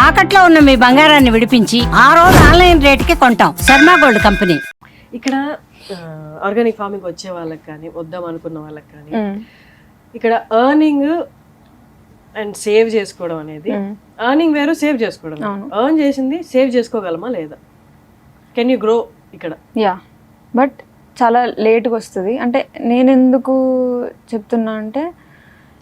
తాకట్లో ఉన్న మీ బంగారాన్ని విడిపించి ఆ రోజు ఆన్లైన్ రేటుకి కొంటాం. Sharma gold company. ఇక్కడ ఆర్గానిక్ ఫార్మింగ్ వచ్చే వాళ్ళకి కానీ వద్దాం అనుకున్న వాళ్ళకి కానీ ఇక్కడ ఎర్నింగ్ అండ్ సేవ్ చేసుకోవడం అనేది, ఎర్నింగ్ వేరు, సేవ్ చేసుకోవడం. ఎర్న్ చేసింది సేవ్ చేసుకోగలమా లేదా? కెన్ యూ గ్రో ఇక్కడ? యా, బట్ చాలా లేట్గా వస్తుంది. అంటే నేను ఎందుకు చెప్తున్నా అంటే,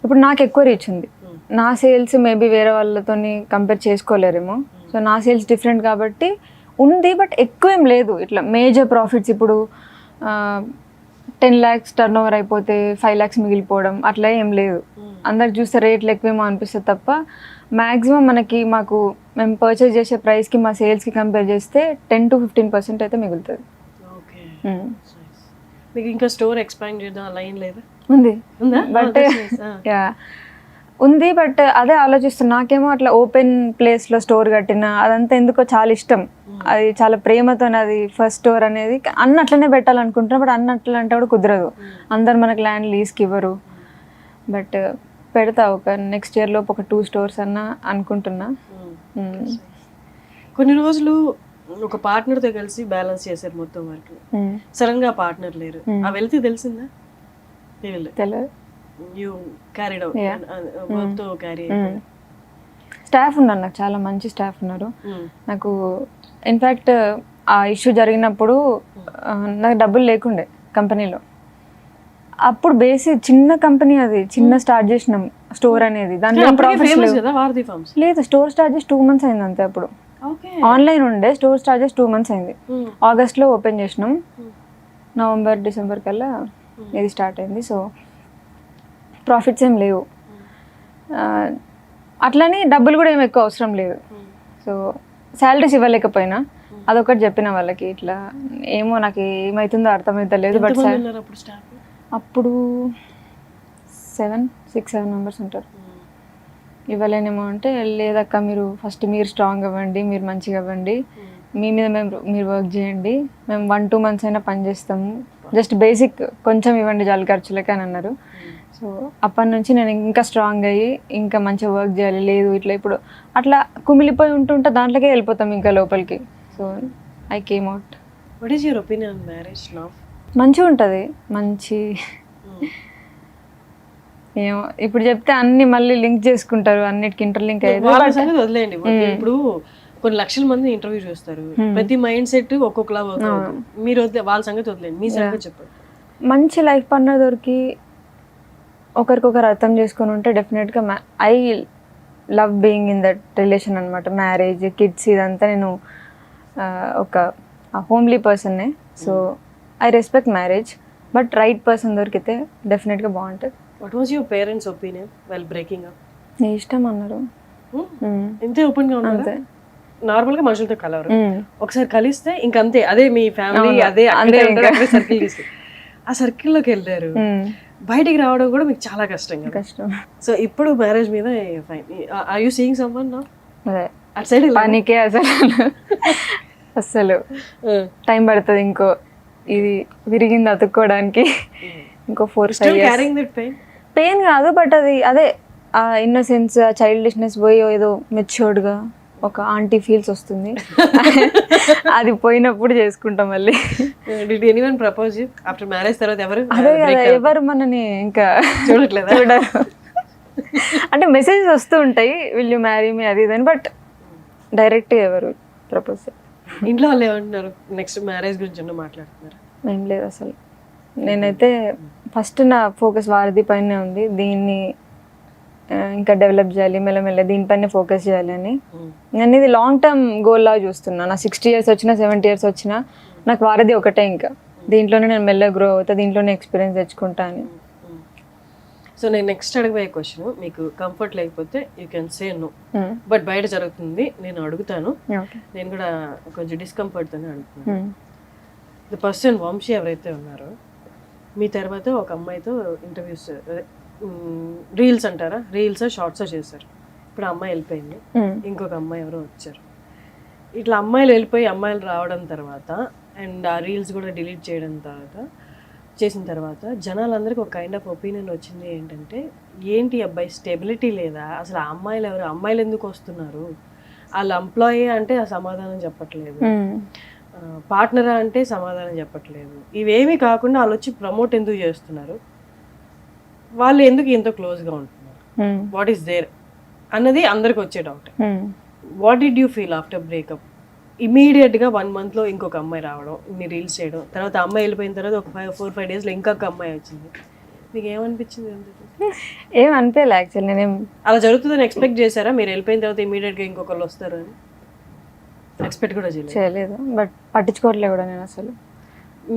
ఇప్పుడు నాకు ఎక్కువ రీచ్ ఉంది, నా సేల్స్ మేబీ వేరే వాళ్ళతో కంపేర్ చేసుకోలేరేమో. సో నా సేల్స్ డిఫరెంట్ కాబట్టి ఉంది, బట్ ఎక్కువ ఏం లేదు. ఇట్లా మేజర్ ప్రాఫిట్స్ ఇప్పుడు 10 lakhs టర్న్ ఓవర్ అయిపోతే 5 lakhs మిగిలిపోవడం అట్లా ఏం లేదు. అందరు చూస్తే రేట్లు ఎక్కువేమో అనిపిస్తుంది తప్ప మ్యాక్సిమం మాకు మేము పర్చేస్ చేసే ప్రైస్కి మా సేల్స్కి కంపేర్ చేస్తే 10 to 15% అయితే మిగులుతుంది. మీకు ఇంకా స్టోర్ ఎక్స్పాండ్ చేద్దాం అలా ఏం లేదా? ఉంది, బట్ యా ఉంది, బట్ అదే ఆలోచిస్తున్నా. నాకేమో అట్లా ఓపెన్ ప్లేస్లో స్టోర్ కట్టిన అదంతా ఎందుకో చాలా ఇష్టం. అది చాలా ప్రేమతో అది ఫస్ట్ స్టోర్ అనేది. అన్న అట్లనే పెట్టాలనుకుంటున్నా, బట్ అన్న అట్లా అంటే కూడా కుదరదు. అందరు మనకు ల్యాండ్ లీజ్కి ఇవ్వరు. బట్ పెడతా ఒక నెక్స్ట్ ఇయర్ లోపు ఒక 2 stores అన్న అనుకుంటున్నా. కొన్ని రోజులు ఒక పార్ట్నర్తో కలిసి బ్యాలెన్స్ చేశారు మొత్తం వర్క్. సడన్ గా పార్ట్నర్ లేరు, ఆ వెళ్తే తెలిసిందా? తెలియదు. యూ క్యారీడ్ అవుట్ వర్క్ తో క్యారీ. స్టాఫ్ ఉన్నారు, నాకు చాలా మంచి స్టాఫ్ ఉన్నారు. నాకు ఇన్ఫ్యాక్ట్ ఆ ఇష్యూ జరిగినప్పుడు నాకు డబ్బులు లేకుండే కంపెనీలో. అప్పుడు బేసిక్ చిన్న కంపెనీ, అది చిన్న స్టార్ట్ చేసినాం స్టోర్ అనేది. దాంట్లో లేదు, స్టోర్ స్టార్ట్ చేసి 2 months అయింది అంతే. అప్పుడు ఆన్లైన్ ఉండే, స్టోర్ స్టార్ట్ చేసి 2 months అయింది. ఆగస్ట్లో ఓపెన్ చేసినాం, నవంబర్ డిసెంబర్ కల్లా ఇది స్టార్ట్ అయింది. సో ప్రాఫిట్స్ ఏం లేవు, అట్లని డబ్బులు కూడా ఏం ఎక్కువ అవసరం లేదు. సో శాలరీస్ ఇవ్వలేకపోయినా అదొకటి చెప్పిన వాళ్ళకి, ఇట్లా ఏమో నాకు ఏమవుతుందో అర్థమవుతలేదు. బట్ అప్పుడు 6-7 members ఉంటారు. ఇవ్వలేనేమో అంటే, లేదక్క మీరు ఫస్ట్ మీరు స్ట్రాంగ్ అవ్వండి, మీరు మంచిగా అవ్వండి, మీ మీద మీరు వర్క్ చేయండి, మేము 1-2 months అయినా పని చేస్తాము, జస్ట్ బేసిక్ కొంచెం ఇవ్వండి జాలి ఖర్చులకి అని అన్నారు. సో అప్పటి నుంచి నేను ఇంకా స్ట్రాంగ్ అయ్యి ఇంకా మంచిగా వర్క్ చేయాలి. లేదు ఇట్లా ఇప్పుడు అట్లా కుమిలిపోయి ఉంటుంటే దాంట్లోకే వెళ్ళిపోతాం ఇంకా లోపలికి. So I came out. What is your opinion on marriage now? మంచిగా ఉంటుంది, మంచి ఏమో ఇప్పుడు చెప్తే అన్ని మళ్ళీ లింక్ చేసుకుంటారు, అన్నిటికి ఇంటర్లింక్ అయ్యేది. వదిలేయండి, ఇప్పుడు కొన్ని లక్షల మంది ఇంటర్వ్యూ చేస్తారు, ప్రతి మైండ్ సెట్ ఒక్కొక్కలా వర్క్ అవుతుంది. మీరు వాళ్ళ సంగతి వదిలేండి, మీ సంగతి చెప్పండి. మంచి లైఫ్ పార్ట్నర్ దొరికి ఒకరికొకరు అర్థం చేసుకొని ఉంటే డెఫినెట్గా I love being in that relation అనమాట. మ్యారేజ్, కిడ్స్ ఇదంతా నేను ఒక హోమ్లీ పర్సన్నే. So I respect marriage, but right person దొరికితే డెఫినెట్గా బాగుంటుంది. What was your parents opinion well breaking up? నీ ఇష్టం అన్నారు. ఇంతే ఓపెన్ గా ఉన్నారు. నార్మల్ గా మనుషులతో కలవరు, ఒకసారి కలిస్తే ఇంకంతే, అదే మీ ఫ్యామిలీ, అదే సర్కిల్ తీసుకు ఆ సర్కిల్లోకి వెళ్ళారు. బయటికి రావడం కూడా మీకు చాలా కష్టం. సో ఇప్పుడు మ్యారేజ్ మీద are you seeing someone now? At side పనికే అసలు టైం పడుతుంది. ఇంకో ఇది విరిగింది అతుక్కోవడానికి ఇంకో 4-5 years. పెయిన్ కాదు, బట్ అది అదే ఆ ఇన్నోసెన్స్, ఆ చైల్డిష్నెస్ పోయి ఏదో మెచ్యూర్డ్గా ఒక ఆంటీ ఫీల్స్ వస్తుంది. అది పోయినప్పుడు చేసుకుంటాం మళ్ళీ. ప్రపోజ్ ఆఫ్టర్ మ్యారేజ్ తర్వాత అదే కదా, ఎవరు మనని ఇంకా చూడట్లేదు, చూడరు. అంటే మెసేజెస్ వస్తూ ఉంటాయి, విల్ యూ మ్యారీ మీ అది ఇదని, బట్ డైరెక్ట్ ఎవరు ప్రపోజ్. ఇంట్లో వాళ్ళు ఏమంటున్నారు? నెక్స్ట్ మ్యారేజ్ గురించి మాట్లాడుతున్నారు? ఏం లేదు అసలు. నేనైతే ఫస్ట్ నా ఫోకస్ వారధి పైనే ఉంది. దీన్ని ఇంకా డెవలప్ చేయాలి, మెల్లమెల్ల దీనిపైన ఫోకస్ చేయాలి అని. నేను ఇది లాంగ్ టర్మ్ గోల్ లా చూస్తున్నా. నా 60 years వచ్చినా 70 years వచ్చినా నాకు వారధి ఒకటే. ఇంకా దీంట్లోనే నేను మెల్లగా గ్రో అవుతా, దీంట్లోనే ఎక్స్పీరియన్స్ తెచ్చుకుంటా అని. సో నేను నెక్స్ట్ అడిగిపోయే క్వశ్చన్, మీకు కంఫర్ట్ లేకపోతే you can say no, but బయట జరుగుతుంది నేను అడుగుతాను. నేను కూడా కొంచెం డిస్కంఫర్ట్తోనే అడుగుతున్నాను. ది పర్సన్ వంశీ ఎవరైతే ఉన్నారో, మీ తర్వాత ఒక అమ్మాయితో ఇంటర్వ్యూస్, రీల్స్ అంటారా, రీల్స్ షార్ట్స్ చేశారు. ఇప్పుడు అమ్మాయి వెళ్ళిపోయింది, ఇంకొక అమ్మాయి ఎవరో వచ్చారు. ఇట్లా అమ్మాయిలు వెళ్ళిపోయి అమ్మాయిలు రావడం తర్వాత అండ్ ఆ రీల్స్ కూడా డిలీట్ చేయడం చేసిన తర్వాత జనాలందరికీ ఒక కైండ్ ఆఫ్ ఒపీనియన్ వచ్చింది. ఏంటంటే, ఏంటి అబ్బాయి స్టెబిలిటీ లేదా, అసలు ఆ అమ్మాయిలు ఎవరు, అమ్మాయిలు ఎందుకు వస్తున్నారు, వాళ్ళ ఎంప్లాయీ అంటే ఆ సమాధానం చెప్పట్లేదు, పార్ట్నరా అంటే సమాధానం చెప్పట్లేదు. ఇవేమీ కాకుండా వాళ్ళు వచ్చి ప్రమోట్ ఎందుకు చేస్తున్నారు, వాళ్ళు ఎందుకు ఇంత క్లోజ్గా ఉంటున్నారు, వాట్ ఈస్ దేర్ అన్నది అందరికి వచ్చే doubt. What did you feel after breakup? ఇమీడియట్గా 1 monthలో ఇంకొక అమ్మాయి రావడం, ఇన్ని రీల్స్ చేయడం, తర్వాత అమ్మాయి వెళ్ళిపోయిన తర్వాత ఒక 4-5 daysలో ఇంకొక అమ్మాయి వచ్చింది. మీకు ఏమనిపించింది? ఏం అనిపించలే యాక్చువల్లీ. నేనేం అలా జరుగుతుందని ఎక్స్పెక్ట్ చేశారా? మీరు వెళ్ళిపోయిన తర్వాత ఇమీడియట్గా ఇంకొకళ్ళు వస్తారు అని ఎక్స్పెక్ట్ కూడా చేయలేదు, బట్ పట్టించుకోవట్లేదు కూడా నేను అసలు.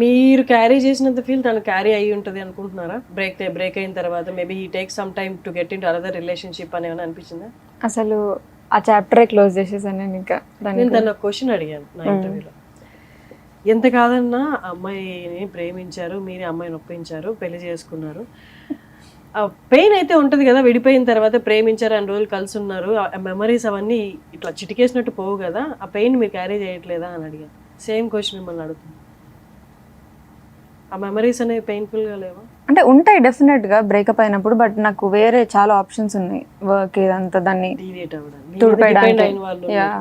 మీరు క్యారీ చేసినంత ఫీల్ తను క్యారీ అయ్యి ఉంటుంది అనుకుంటున్నారా? బ్రేక్ అయిన తర్వాత maybe he take some time to get in to another relationship అని ఏమైనా అనిపించిందా? అసలు ఆ చాప్టరే క్లోజ్ చేసేసాను నేను. ఇంకా నేను తను ఒక క్వశ్చన్ అడిగాను నా ఇంటర్వ్యూలో. ఎంత కాదన్నా అమ్మాయిని ప్రేమించారు, మీరే అమ్మాయిని ఒప్పించారు, పెళ్లి చేసుకున్నారు, ఆ పెయిన్ అయితే ఉంటుంది కదా, విడిపోయిన తర్వాత ప్రేమించారు, 2 రోజులు కలిసి ఉన్నారు, ఆ మెమరీస్ అవన్నీ ఇట్లా చిటికేసినట్టు పోవు కదా, ఆ పెయిన్ మీరు క్యారీ చేయట్లేదా అని అడిగాను. సేమ్ క్వశ్చన్ మిమ్మల్ని అడుగుతుంది. ఆ మెమరీస్ అనేవి పెయిన్ఫుల్గా లేవా? అంటే ఉంటాయి డెఫినెట్గా బ్రేకప్ అయినప్పుడు, బట్ నాకు వేరే చాలా ఆప్షన్స్ ఉన్నాయి. వర్క్ ఇదంతా దాన్ని డీవియేట్ అవ్వడానికి, తుడిపేయడానికి. డిపెండ్ అయిన వాళ్ళు. Yeah.